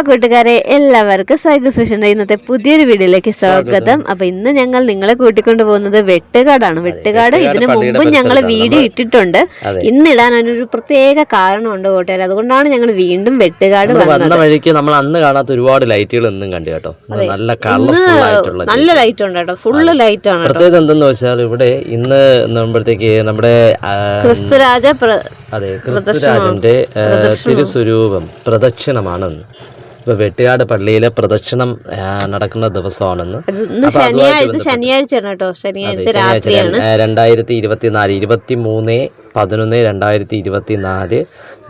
കൂട്ടുകാരെ എല്ലാവർക്കും സൈഗസുഷന്റെ ഇന്നത്തെ പുതിയൊരു വീഡിയോയിലേക്ക് സ്വാഗതം. അപ്പൊ ഇന്ന് ഞങ്ങൾ നിങ്ങളെ കൂട്ടിക്കൊണ്ടു പോകുന്നത് വെട്ടുകാടാണ്. വെട്ടുകാട് ഇതിനു മുമ്പും ഞങ്ങൾ വീഡിയോ ഇട്ടിട്ടുണ്ട്. ഇന്നിടാൻ അതിനൊരു പ്രത്യേക കാരണമുണ്ട് കൂട്ടുകാർ, അതുകൊണ്ടാണ് ഞങ്ങൾ വീണ്ടും വെട്ടുകാട് വന്നത്. വഴിക്ക് നമ്മൾ അന്ന് കാണാത്ത ഒരുപാട് ലൈറ്റുകൾ ഇന്നും കണ്ടു കേട്ടോ. നല്ല ലൈറ്റ് ഉണ്ട് കേട്ടോ, ഫുള്ള് ലൈറ്റ് ആണ്. പ്രത്യേകത എന്തെന്ന് വെച്ചാൽ ഇവിടെ ഇന്ന് നമ്മളത്തേക്ക് നമ്മുടെ ക്രിസ്തുരാജന്റെ തിരുസ്വരൂപം പ്രദക്ഷിണമാണ്. ഇപ്പൊ വെട്ടുകാട് പള്ളിയിലെ പ്രദക്ഷിണം നടക്കുന്ന ദിവസമാണെന്ന്. ശനിയാഴ്ച 2024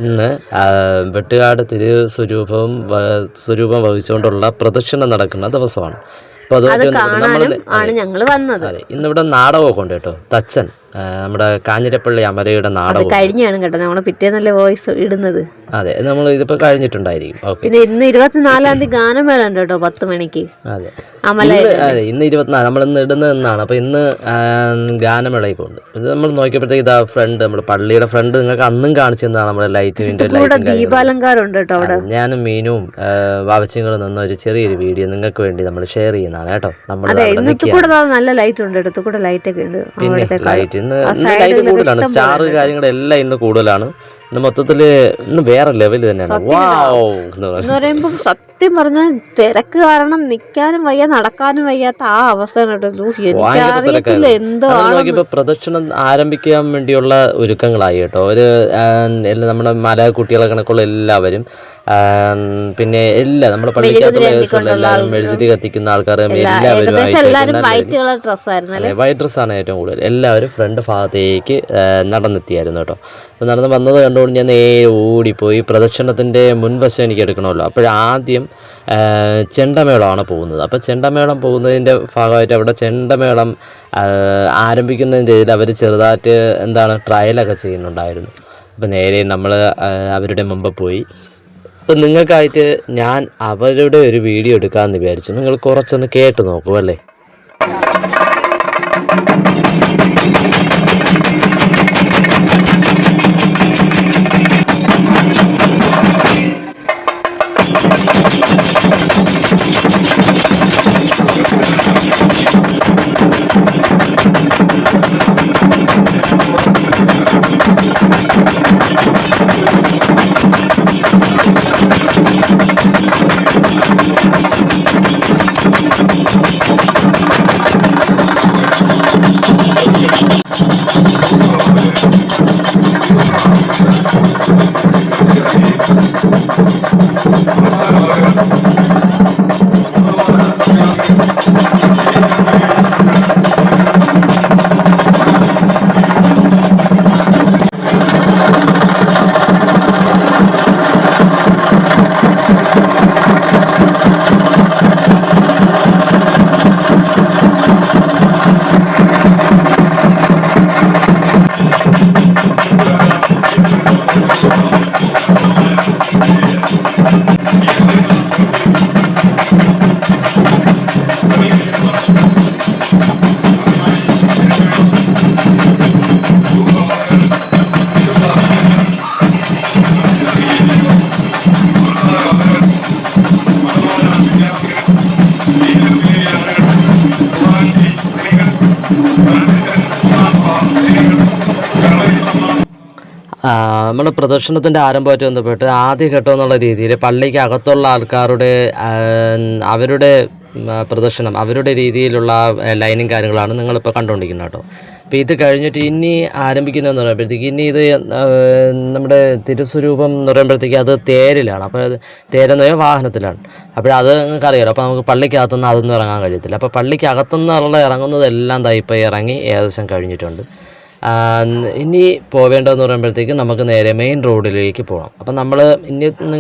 ഇന്ന് വെട്ടുകാട് സ്വരൂപം വഹിച്ചുകൊണ്ടുള്ള പ്രദക്ഷിണം നടക്കുന്ന ദിവസമാണ്. അപ്പൊ ഇന്നിവിടെ നാടകമൊക്കെ ഉണ്ട് കേട്ടോ. തച്ചൻ നമ്മുടെ കാഞ്ഞിരപ്പള്ളി അമരയുടെ നാടകം കഴിഞ്ഞാണ് കേട്ടോ. നമ്മള് പിറ്റേന്നല്ലേ വോയിസ് ഇടുന്നത്. അതെ, നമ്മൾ ഇതിപ്പോ കഴിഞ്ഞിട്ടുണ്ടായിരിക്കും. പിന്നെ ഇന്ന് 24-ാം തീയതി ഗാനമേള ഉണ്ട് കേട്ടോ, 10 മണിക്ക്. അതെ, ഇന്ന് 24, നമ്മളിന്ന് ഇടുന്നത് എന്നാണ്. അപ്പൊ ഇന്ന് ഗാനമേള ഇപ്പോൾ ഉണ്ട്. ഇത് നമ്മൾ നോക്കിയപ്പോഴത്തേക്ക് ഇതാ ഫ്രണ്ട്, നമ്മുടെ പള്ളിയുടെ ഫ്രണ്ട് നിങ്ങൾക്ക് അന്നും കാണിച്ചു തന്നതാണ് നമ്മുടെ ലൈറ്റിന്റെ ദീപാലങ്കാരം ഉണ്ട് കേട്ടോ അവിടെ. ഞാനും മീനും വാവച്ചിങ്ങളും നിന്ന ഒരു ചെറിയൊരു വീഡിയോ നിങ്ങൾക്ക് വേണ്ടി നമ്മൾ ഷെയർ ചെയ്യുന്നതാണ് കേട്ടോ. നമ്മൾ നല്ല ലൈറ്റ് ഉണ്ട് കേട്ടോ, കൂടെ ലൈറ്റ് ഒക്കെ ഉണ്ട്. പിന്നെ ലൈറ്റ് ഇന്ന് ലൈറ്റ് കൂടുതലാണ്, സ്റ്റാർ കാര്യങ്ങളെല്ലാം ഇന്ന് കൂടുതലാണ്. ഇന്ന് മൊത്തത്തില് ഇന്ന് വേറെ ലെവൽ തന്നെയാണ്. എന്ന് പറയുമ്പോ സത്യം പറഞ്ഞാൽ തിരക്ക് കാരണം നിക്കാനും വയ്യ, നടക്കാനും വയ്യാത്ത ആ അവസ്ഥ നോക്കിയപ്പോ പ്രദക്ഷിണം ആരംഭിക്കാൻ വേണ്ടിയുള്ള ഒരുക്കങ്ങളായി കേട്ടോ. ഒരു നമ്മുടെ മല കുട്ടികളെ കണക്കുള്ള എല്ലാവരും, പിന്നെ എല്ലാ നമ്മുടെ പള്ളിക്കകത്തുള്ള എല്ലാവരും മെഴുതിരി കത്തിക്കുന്ന ആൾക്കാരും എല്ലാവരും വൈറ്റ് ഡ്രസ്സാണ് ഏറ്റവും കൂടുതൽ. എല്ലാവരും ഫ്രണ്ട് ഭാഗത്തേക്ക് നടന്നെത്തിയായിരുന്നു കേട്ടോ. അപ്പോൾ നടന്ന് വന്നത് കണ്ടുകൊണ്ട് ഞാൻ നേരെ ഓടിപ്പോയി. പ്രദക്ഷിണത്തിൻ്റെ മുൻവശം എനിക്ക് എടുക്കണമല്ലോ. അപ്പോഴാദ്യം ചെണ്ടമേളമാണ് പോകുന്നത്. അപ്പോൾ ചെണ്ടമേളം പോകുന്നതിൻ്റെ ഭാഗമായിട്ട് അവിടെ ചെണ്ടമേളം ആരംഭിക്കുന്നതിൻ്റെ ഇതിൽ അവർ ചെറുതായിട്ട് ട്രയലൊക്കെ ചെയ്യുന്നുണ്ടായിരുന്നു. അപ്പോൾ നേരെ നമ്മൾ അവരുടെ മുമ്പ് പോയി. അപ്പം നിങ്ങൾക്കായിട്ട് ഞാൻ അവരുടെ ഒരു വീഡിയോ എടുക്കാമെന്ന് വിചാരിച്ചു. നിങ്ങൾ കുറച്ചൊന്ന് കേട്ട് നോക്കൂ അല്ലേ. നമ്മുടെ പ്രദർശനത്തിൻ്റെ ആരംഭമായിട്ട് ബന്ധപ്പെട്ട് ആദ്യഘട്ടം എന്നുള്ള രീതിയിൽ പള്ളിക്ക് അകത്തുള്ള ആൾക്കാരുടെ അവരുടെ പ്രദർശനം, അവരുടെ രീതിയിലുള്ള ലൈനും കാര്യങ്ങളാണ് നിങ്ങളിപ്പോൾ കണ്ടുകൊണ്ടിരിക്കുന്നത് കേട്ടോ. അപ്പോൾ ഇത് കഴിഞ്ഞിട്ട് ഇനി ആരംഭിക്കുന്നതെന്ന് പറയുമ്പോഴത്തേക്ക് ഇനി ഇത് നമ്മുടെ തിരുസ്വരൂപം എന്ന് പറയുമ്പോഴത്തേക്ക് അത് തേരിലാണ്. അപ്പോൾ തേരെന്ന് പറഞ്ഞാൽ വാഹനത്തിലാണ്. അപ്പോഴത് നിങ്ങൾക്ക് അറിയാലോ. അപ്പോൾ നമുക്ക് പള്ളിക്കകത്തുനിന്ന് അതൊന്നും ഇറങ്ങാൻ കഴിയത്തില്ല. അപ്പോൾ പള്ളിക്കകത്തുനിന്നുള്ള ഇറങ്ങുന്നതെല്ലാം ഇപ്പോൾ ഇറങ്ങി ഏകദേശം കഴിഞ്ഞിട്ടുണ്ട്. ഇനി പോവേണ്ടതെന്ന് പറയുമ്പോഴത്തേക്ക് നമുക്ക് നേരെ മെയിൻ റോഡിലേക്ക് പോകണം. അപ്പം നമ്മൾ ഇനി ഇപ്പം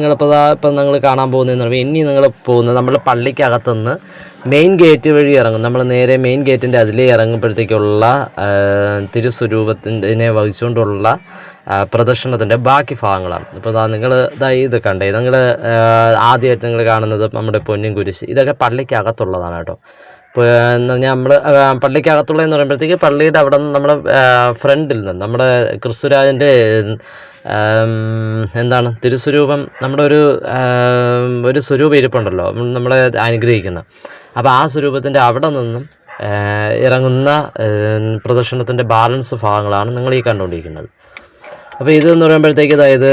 നിങ്ങൾ കാണാൻ പോകുന്നതെന്ന് പറയുമ്പോൾ ഇനി നിങ്ങൾ പോകുന്നത് നമ്മൾ പള്ളിക്കകത്തുനിന്ന് മെയിൻ ഗേറ്റ് വഴി ഇറങ്ങും. നമ്മൾ നേരെ മെയിൻ ഗേറ്റിൻ്റെ അതിലേ ഇറങ്ങുമ്പോഴത്തേക്കുള്ള തിരുസ്വരൂപത്തിനെ വഹിച്ചുകൊണ്ടുള്ള പ്രദർശനത്തിൻ്റെ ബാക്കി ഭാഗങ്ങളാണ്. ഇപ്പോൾ നിങ്ങൾ ഇത് കണ്ടേ, നിങ്ങൾ ആദ്യമായിട്ട് നിങ്ങൾ കാണുന്നത് നമ്മുടെ പൊന്നും കുരിശ്, ഇതൊക്കെ പള്ളിക്കകത്തുള്ളതാണ് കേട്ടോ. ഇപ്പോൾ എന്ന് പറഞ്ഞാൽ നമ്മൾ പള്ളിക്കകത്തുള്ളതെന്ന് പറയുമ്പോഴത്തേക്ക് പള്ളിയുടെ അവിടെ നിന്ന് നമ്മുടെ ഫ്രണ്ടിൽ നിന്ന് നമ്മുടെ ക്രിസ്തുരാജൻ്റെ എന്താണ് തിരുസ്വരൂപം നമ്മുടെ ഒരു സ്വരൂപം ഇരിപ്പുണ്ടല്ലോ നമ്മളെ അനുഗ്രഹിക്കുന്ന. അപ്പോൾ ആ സ്വരൂപത്തിൻ്റെ അവിടെ നിന്നും ഇറങ്ങുന്ന പ്രദക്ഷിണത്തിൻ്റെ ബാലൻസ് ഭാഗങ്ങളാണ് നിങ്ങൾ ഈ കണ്ടുകൊണ്ടിരിക്കുന്നത്. അപ്പോൾ ഇതെന്ന് പറയുമ്പോഴത്തേക്ക് അതായത്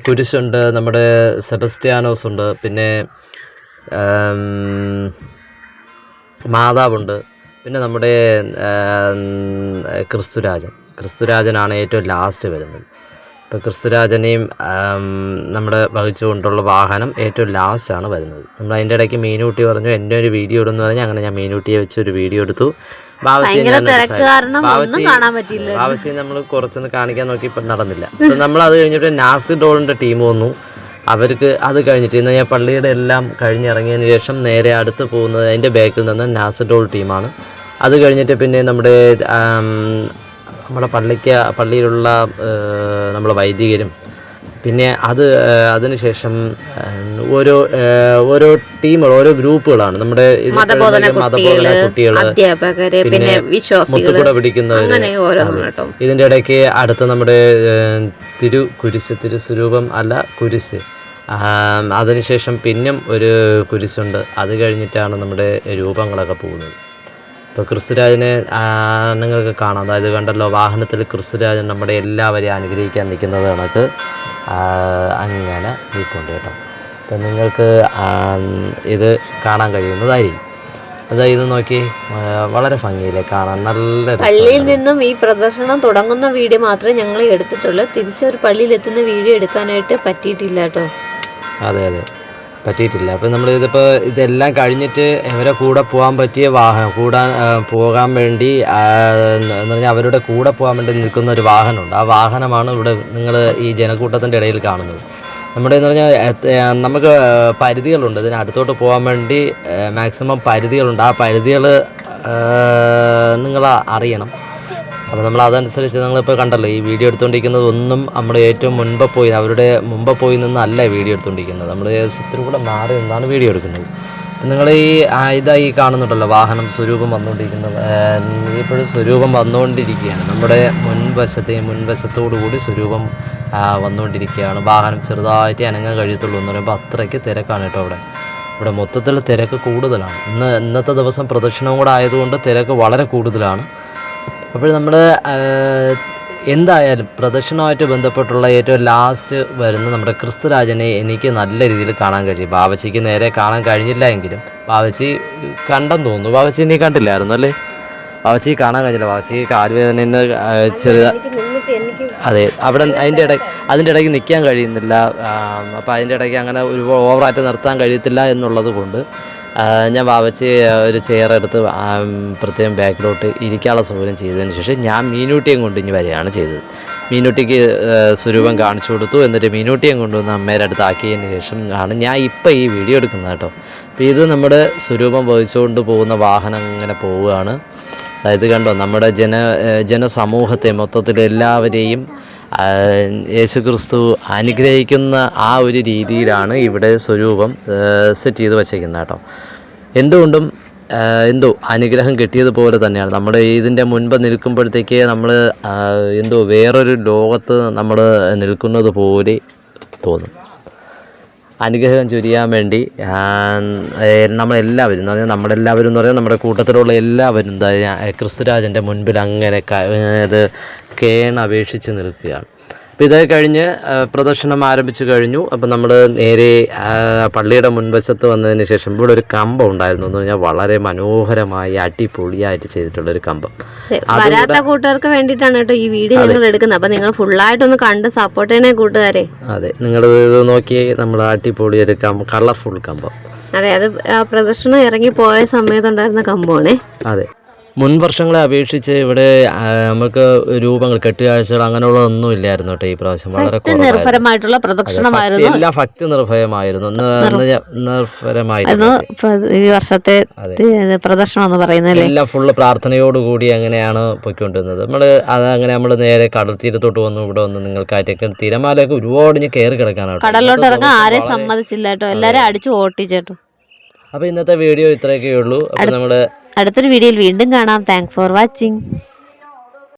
കുരിശുണ്ട്, നമ്മുടെ സെബസ്ത്യാനോസ് ഉണ്ട്, പിന്നെ മാതാവുണ്ട്, പിന്നെ നമ്മുടെ ക്രിസ്തുരാജനാണ് ഏറ്റവും ലാസ്റ്റ് വരുന്നത്. ഇപ്പോൾ ക്രിസ്തുരാജനെയും നമ്മുടെ വഹിച്ചുകൊണ്ടുള്ള വാഹനം ഏറ്റവും ലാസ്റ്റാണ് വരുന്നത്. നമ്മൾ അതിൻ്റെ ഇടയ്ക്ക് മീനൂട്ടി പറഞ്ഞു എൻ്റെ ഒരു വീഡിയോ ഇടുന്നു പറഞ്ഞാൽ അങ്ങനെ ഞാൻ മീനൂട്ടിയെ വെച്ച് ഒരു വീഡിയോ എടുത്തു. ബാവച്ചിയെ നമ്മൾ കുറച്ചൊന്ന് കാണിക്കാൻ നോക്കി, ഇപ്പം നടന്നില്ല. അപ്പം നമ്മൾ അത് കഴിഞ്ഞിട്ട് നാസിർ ഡോളിൻ്റെ ടീം വന്നു. അവർക്ക് അത് കഴിഞ്ഞിട്ട് ഇന്ന് ഞാൻ പള്ളിയുടെ എല്ലാം കഴിഞ്ഞിറങ്ങിയതിന് ശേഷം നേരെ അടുത്ത് പോകുന്നത് അതിൻ്റെ ബാക്കിൽ നിന്ന് നാസിർ ഡോൾ ടീമാണ്. അത് കഴിഞ്ഞിട്ട് പിന്നെ നമ്മുടെ പള്ളിയിലുള്ള നമ്മളെ വൈദികരും, പിന്നെ അതിനുശേഷം ഓരോ ടീമുകൾ, ഓരോ ഗ്രൂപ്പുകളാണ്. നമ്മുടെ മതബോധന കുട്ടികൾ, പിന്നെ മുത്തുകുട പിടിക്കുന്നവർ. ഇതിൻ്റെ ഇടയ്ക്ക് അടുത്ത നമ്മുടെ തിരുസ്വരൂപം അല്ല കുരിശ്, അതിനുശേഷം പിന്നും ഒരു കുരിശുണ്ട്. അത് കഴിഞ്ഞിട്ടാണ് നമ്മുടെ രൂപങ്ങളൊക്കെ പോകുന്നത്. ഇപ്പോൾ ക്രിസ്തുരാജനെ നിങ്ങൾക്ക് കാണാം, അതായത് കണ്ടല്ലോ വാഹനത്തിൽ ക്രിസ്തുരാജൻ നമ്മുടെ എല്ലാവരെയും അനുഗ്രഹിക്കാൻ നിൽക്കുന്നത് കണക്ക് അങ്ങനെ നിൽക്കുന്നുണ്ട് കേട്ടോ. അപ്പം നിങ്ങൾക്ക് ഇത് കാണാൻ കഴിയുന്നതായിരിക്കും. അതായത് ഇത് നോക്കി വളരെ ഭംഗിയില്ലേ കാണാൻ, നല്ല പള്ളിയിൽ നിന്നും ഈ പ്രദർശനം തുടങ്ങുന്ന വീഡിയോ മാത്രമേ ഞങ്ങൾ എടുത്തിട്ടുള്ളൂ. തിരിച്ചൊരു പള്ളിയിലെത്തുന്ന വീഡിയോ എടുക്കാനായിട്ട് പറ്റിയിട്ടില്ല കേട്ടോ. അതെ പറ്റിയിട്ടില്ല. അപ്പം നമ്മൾ ഇതെല്ലാം കഴിഞ്ഞിട്ട് ഇവരെ കൂടെ പോകാൻ പറ്റിയ പോകാൻ വേണ്ടി എന്ന് പറഞ്ഞാൽ അവരുടെ കൂടെ പോകാൻ വേണ്ടി നിൽക്കുന്ന ഒരു വാഹനമുണ്ട്. ആ വാഹനമാണ് ഇവിടെ നിങ്ങൾ ഈ ജനക്കൂട്ടത്തിൻ്റെ ഇടയിൽ കാണുന്നത്. നമ്മുടെ എന്ന് പറഞ്ഞാൽ നമുക്ക് പരിധികളുണ്ട്, ഇതിന് അടുത്തോട്ട് പോകാൻ വേണ്ടി മാക്സിമം പരിധികളുണ്ട്. ആ പരിധികൾ നിങ്ങൾ അറിയണം. അപ്പോൾ നമ്മൾ അതനുസരിച്ച് നിങ്ങളിപ്പോൾ കണ്ടല്ലോ ഈ വീഡിയോ എടുത്തുകൊണ്ടിരിക്കുന്നത് ഒന്നും നമ്മൾ ഏറ്റവും അവരുടെ മുമ്പ് പോയി നിന്നല്ല വീഡിയോ എടുത്തുകൊണ്ടിരിക്കുന്നത്. നമ്മൾ ഇത്തിരി കൂടെ മാറി നിന്നാണ് വീഡിയോ എടുക്കുന്നത്. നിങ്ങൾ ഇതായി കാണുന്നുണ്ടല്ലോ വാഹനം സ്വരൂപം വന്നുകൊണ്ടിരിക്കുന്നത്. ഇപ്പോഴും സ്വരൂപം വന്നുകൊണ്ടിരിക്കുകയാണ്. നമ്മുടെ മുൻവശത്തോടു കൂടി സ്വരൂപം വന്നുകൊണ്ടിരിക്കുകയാണ്. വാഹനം ചെറുതായിട്ട് അനങ്ങാൻ കഴിയത്തുള്ളൂ എന്ന് പറയുമ്പോൾ അത്രയ്ക്ക് തിരക്കാണ് കേട്ടോ. ഇവിടെ മൊത്തത്തിൽ തിരക്ക് കൂടുതലാണ്. ഇന്നത്തെ ദിവസം പ്രദക്ഷിണവും കൂടെ ആയതുകൊണ്ട് തിരക്ക് വളരെ കൂടുതലാണ്. അപ്പോൾ നമ്മൾ എന്തായാലും പ്രദക്ഷിണവുമായിട്ട് ബന്ധപ്പെട്ടുള്ള ഏറ്റവും ലാസ്റ്റ് വരുന്ന നമ്മുടെ ക്രിസ്തുരാജനെ എനിക്ക് നല്ല രീതിയിൽ കാണാൻ കഴിയും. ബാവച്ചിക്ക് നേരെ കാണാൻ കഴിഞ്ഞില്ല എങ്കിലും ബാവച്ചി കണ്ടെന്ന് തോന്നുന്നു. ബാവച്ചി നീ കണ്ടില്ലായിരുന്നു അല്ലേ? ബാവച്ചി കാണാൻ കഴിഞ്ഞില്ല. ബാവച്ചി കാൽവേദന അതെ, അവിടെ അതിൻ്റെ ഇടയ്ക്ക് നിൽക്കാൻ കഴിയുന്നില്ല. അപ്പോൾ അതിൻ്റെ ഇടയ്ക്ക് അങ്ങനെ ഒരു ഓവറായിട്ട് നിർത്താൻ കഴിയത്തില്ല എന്നുള്ളത് കൊണ്ട് ഞാൻ ബാവച്ചി ഒരു ചെയറെടുത്ത് പ്രത്യേകം ബാക്കിലോട്ട് ഇരിക്കാനുള്ള സൗകര്യം ചെയ്തതിന് ശേഷം ഞാൻ മീനൂട്ടിയും കൊണ്ട് ഇനി വരികയാണ് ചെയ്തത്. മീനൂട്ടിക്ക് സ്വരൂപം കാണിച്ചു കൊടുത്തു. എന്നിട്ട് മീനൂട്ടിയും കൊണ്ടുവന്ന് അമ്മയുടെ അടുത്ത് ആക്കിയതിന് ശേഷം ആണ് ഞാൻ ഇപ്പം ഈ വീഡിയോ എടുക്കുന്നത് കേട്ടോ. അപ്പോൾ ഇത് നമ്മുടെ സ്വരൂപം വഹിച്ചുകൊണ്ട് പോകുന്ന വാഹനം ഇങ്ങനെ പോവുകയാണ്. അതായത് കണ്ടോ നമ്മുടെ ജനസമൂഹത്തെ മൊത്തത്തിൽ എല്ലാവരെയും യേശുക്രിസ്തു അനുഗ്രഹിക്കുന്ന ആ ഒരു രീതിയിലാണ് ഇവിടെ സ്വരൂപം സെറ്റ് ചെയ്ത് വച്ചേക്കുന്നത് കേട്ടോ. എന്തുകൊണ്ടും അനുഗ്രഹം കിട്ടിയതുപോലെ തന്നെയാണ്. നമ്മുടെ ഇതിൻ്റെ മുൻപ് നിൽക്കുമ്പോഴത്തേക്ക് നമ്മൾ വേറൊരു ലോകത്ത് നമ്മൾ നിൽക്കുന്നത് പോലെ തോന്നും. അനുഗ്രഹം ചൊരിയാൻ വേണ്ടി നമ്മളെല്ലാവരും എന്ന് പറഞ്ഞാൽ നമ്മുടെ കൂട്ടത്തിലുള്ള എല്ലാവരും ക്രിസ്തുരാജൻ്റെ മുൻപിൽ അങ്ങനെ കേണപേക്ഷിച്ച് നിൽക്കുകയാണ്. അപ്പോൾ ഇത് കഴിഞ്ഞ് പ്രദർശനം ആരംഭിച്ചു കഴിഞ്ഞു. അപ്പം നമ്മൾ നേരെ പള്ളിയുടെ മുൻവശത്ത് വന്നതിന് ശേഷം ഇവിടെ ഒരു കമ്പം ഉണ്ടായിരുന്നു എന്ന് പറഞ്ഞാൽ വളരെ മനോഹരമായി അടിപൊളിയായിട്ട് ചെയ്തിട്ടുള്ളൊരു കമ്പം. വരാത്ത കൂട്ടുകാർക്ക് വേണ്ടിയിട്ടാണ് കേട്ടോ ഈ വീഡിയോ ഞങ്ങൾ എടുക്കുന്നത്. അപ്പം നിങ്ങൾ ഫുള്ളായിട്ടൊന്ന് കണ്ട് സപ്പോർട്ട് ചെയ്യണേ കൂട്ടുകാരെ. അതെ, നിങ്ങൾ ഇത് നോക്കിയേ, നമ്മൾ അടിപൊളി ഒരു കളർഫുൾ കമ്പം. അതെ, അത് പ്രദർശനം ഇറങ്ങി പോയ സമയത്തുണ്ടായിരുന്ന കമ്പമാണേ. അതെ, മുൻ വർഷങ്ങളെ അപേക്ഷിച്ച് ഇവിടെ നമുക്ക് രൂപങ്ങൾ, കെട്ടുകാഴ്ചകൾ അങ്ങനെയുള്ളതൊന്നും ഇല്ലായിരുന്നു കേട്ടോ. ഈ പ്രാവശ്യം വളരെ നിർഭരമായിട്ടുള്ള പ്രദക്ഷിണമായിരുന്നു. എല്ലാം ഭക്തി നിർഭയമായിരുന്നു, നിർഭരമായിരുന്നു ഈ വർഷത്തെ പ്രദർശനം എന്ന് പറയുന്നത്. എല്ലാം ഫുള്ള് പ്രാർത്ഥനയോടുകൂടി അങ്ങനെയാണ് പൊയ്ക്കൊണ്ടിരുന്നത്. നമ്മൾ നേരെ കടൽ തീരത്തോട്ട് വന്നു. ഇവിടെ വന്ന് നിങ്ങൾക്കായിട്ടൊക്കെ തിരമാലയൊക്കെ ഒരുപാട് കയറി കിടക്കാനാണ്. കടലിലോട്ട് ഇറങ്ങാൻ ആരെയും സമ്മതിച്ചില്ല കേട്ടോ, എല്ലാരും അടിച്ചു ഓട്ടിച്ചേട്ടോ. അപ്പോൾ ഇന്നത്തെ വീഡിയോ ഇത്രയൊക്കെ ഉള്ളൂ. അപ്പോൾ നമ്മൾ അടുത്തൊരു വീഡിയോയിൽ വീണ്ടും കാണാം. Thanks for watching.